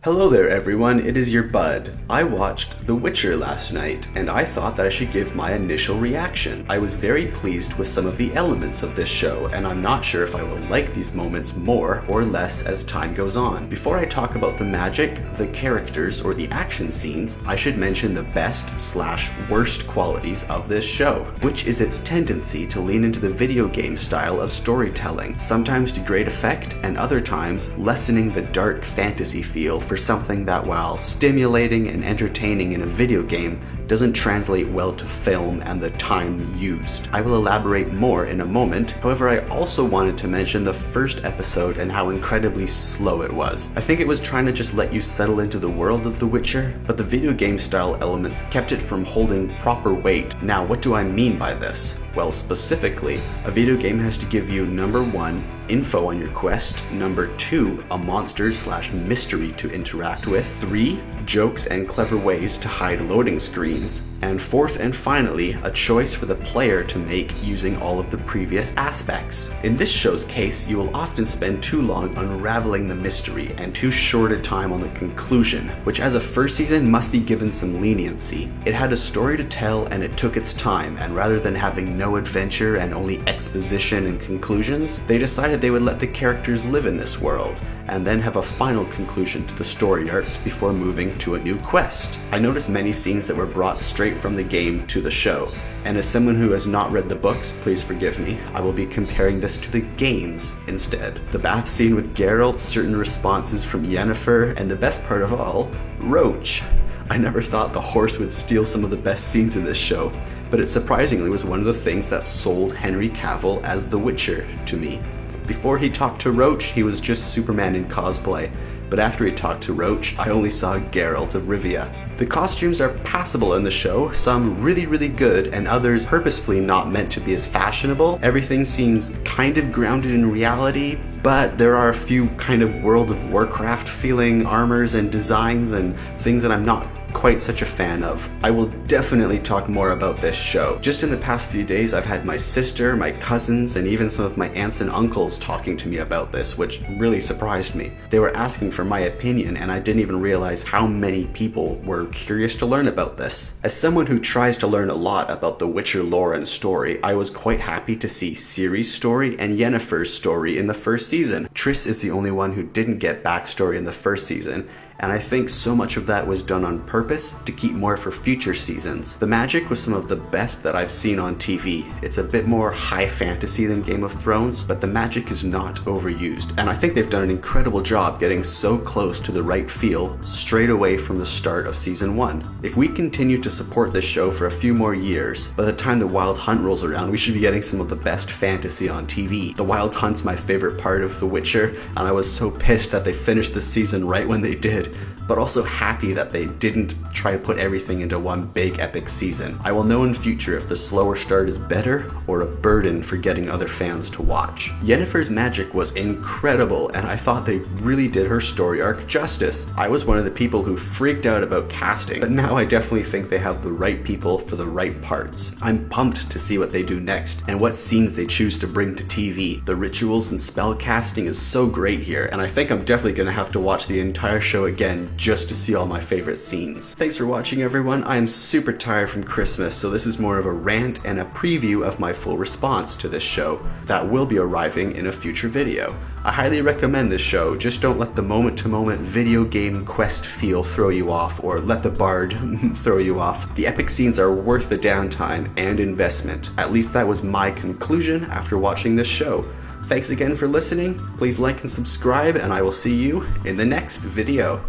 Hello there everyone, it is your bud. I watched The Witcher last night, and I thought that I should give my initial reaction. I was very pleased with some of the elements of this show, and I'm not sure if I will like these moments more or less as time goes on. Before I talk about the magic, the characters, or the action scenes, I should mention the best/worst qualities of this show, which is its tendency to lean into the video game style of storytelling, sometimes to great effect, and other times lessening the dark fantasy feel for something that, while stimulating and entertaining in a video game, doesn't translate well to film and the time used. I will elaborate more in a moment. However, I also wanted to mention the first episode and how incredibly slow it was. I think it was trying to just let you settle into the world of The Witcher, but the video game style elements kept it from holding proper weight. Now, what do I mean by this? Well, specifically, a video game has to give you number 1, info on your quest, number 2, a monster/mystery to interact with, 3, jokes and clever ways to hide loading screens, and 4th and finally, a choice for the player to make using all of the previous aspects. In this show's case, you will often spend too long unraveling the mystery and too short a time on the conclusion, which as a first season must be given some leniency. It had a story to tell and it took its time, and rather than having no adventure and only exposition and conclusions, they decided they would let the characters live in this world, and then have a final conclusion to the story arcs before moving to a new quest. I noticed many scenes that were brought straight from the game to the show, and as someone who has not read the books, please forgive me, I will be comparing this to the games instead. The bath scene with Geralt, certain responses from Yennefer, and the best part of all, Roach. I never thought the horse would steal some of the best scenes in this show, but it surprisingly was one of the things that sold Henry Cavill as The Witcher to me. Before he talked to Roach, he was just Superman in cosplay, but after he talked to Roach, I only saw Geralt of Rivia. The costumes are passable in the show, some really good, and others purposefully not meant to be as fashionable. Everything seems kind of grounded in reality, but there are a few kind of World of Warcraft feeling armors and designs and things that I'm not quite such a fan of. I will definitely talk more about this show. Just in the past few days, I've had my sister, my cousins, and even some of my aunts and uncles talking to me about this, which really surprised me. They were asking for my opinion, and I didn't even realize how many people were curious to learn about this. As someone who tries to learn a lot about the Witcher lore and story, I was quite happy to see Ciri's story and Yennefer's story in the first season. Triss is the only one who didn't get backstory in the first season, and I think so much of that was done on purpose to keep more for future seasons. The magic was some of the best that I've seen on TV. It's a bit more high fantasy than Game of Thrones, but the magic is not overused, and I think they've done an incredible job getting so close to the right feel straight away from the start of season 1. If we continue to support this show for a few more years, by the time the Wild Hunt rolls around, we should be getting some of the best fantasy on TV. The Wild Hunt's my favorite part of The Witcher, and I was so pissed that they finished the season right when they did, but also happy that they didn't try to put everything into one big epic season. I will know in future if the slower start is better or a burden for getting other fans to watch. Yennefer's magic was incredible, and I thought they really did her story arc justice. I was one of the people who freaked out about casting, but now I definitely think they have the right people for the right parts. I'm pumped to see what they do next and what scenes they choose to bring to TV. The rituals and spell casting is so great here, and I think I'm definitely gonna have to watch the entire show again just to see all my favorite scenes. Thanks for watching everyone. I am super tired from Christmas, so this is more of a rant and a preview of my full response to this show that will be arriving in a future video. I highly recommend this show, just don't let the moment-to-moment video game quest feel throw you off, or let the bard throw you off. The epic scenes are worth the downtime and investment. At least that was my conclusion after watching this show. Thanks again for listening. Please like and subscribe, and I will see you in the next video.